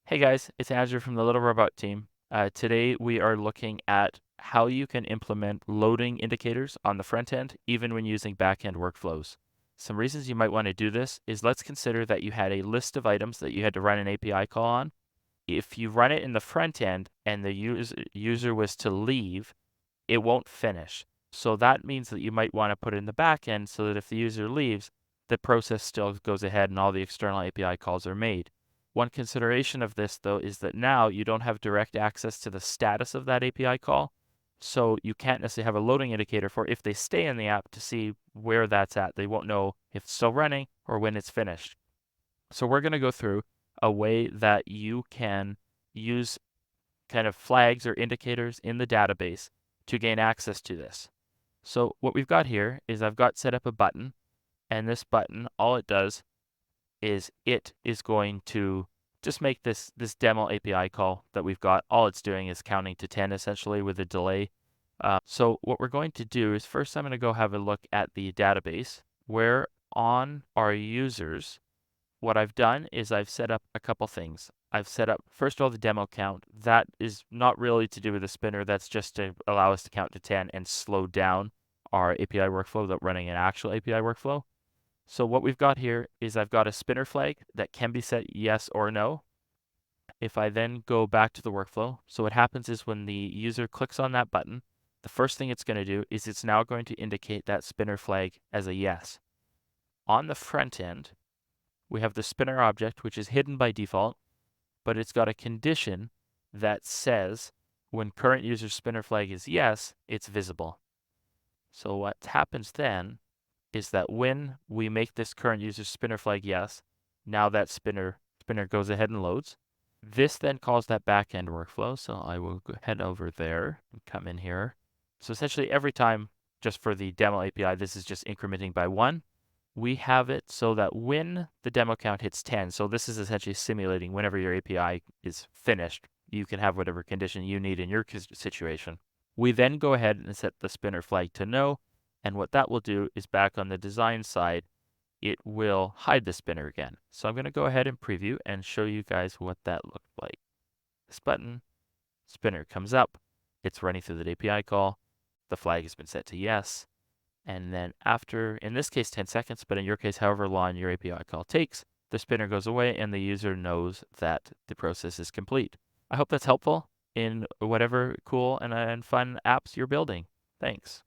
Hey guys, it's Andrew from the Little Robot team. Today we are looking at how you can implement loading indicators on the front end, even when using back-end workflows. Some reasons you might want to do this is let's consider that you had a list of items that you had to run an API call on. If you run it in the front end and the user was to leave, it won't finish. So that means that you might want to put it in the back end so that if the user leaves, the process still goes ahead and all the external API calls are made. One consideration of this, though, is that now you don't have direct access to the status of that API call. So you can't necessarily have a loading indicator for if they stay in the app to see where that's at. They won't know if it's still running or when it's finished. So we're going to go through a way that you can use kind of flags or indicators in the database to gain access to this. So what we've got here is I've got set up a button, and this button, all it does is it is going to just make this demo API call that we've got. All it's doing is counting to 10 essentially with a delay. So what we're going to do is first I'm going to go have a look at the database where on our users, what I've done is I've set up a couple things. I've set up, first of all, the demo count. That is not really to do with the spinner. That's just to allow us to count to 10 and slow down our API workflow without running an actual API workflow. So what we've got here is I've got a spinner flag that can be set yes or no. If I then go back to the workflow, so what happens is when the user clicks on that button, the first thing it's going to do is it's now going to indicate that spinner flag as a yes. On the front end, we have the spinner object, which is hidden by default, but it's got a condition that says when current user spinner flag is yes, it's visible. So what happens then is that when we make this current user spinner flag yes, now that spinner goes ahead and loads. This then calls that backend workflow. So I will head over there and come in here. So essentially every time, just for the demo API, this is just incrementing by 1. We have it so that when the demo count hits 10, so this is essentially simulating whenever your API is finished, you can have whatever condition you need in your situation. We then go ahead and set the spinner flag to no, and what that will do is back on the design side, it will hide the spinner again. So I'm going to go ahead and preview and show you guys what that looked like. This button, spinner comes up, it's running through the API call, the flag has been set to yes, and then after, in this case, 10 seconds, but in your case, however long your API call takes, the spinner goes away and the user knows that the process is complete. I hope that's helpful in whatever cool and fun apps you're building. Thanks.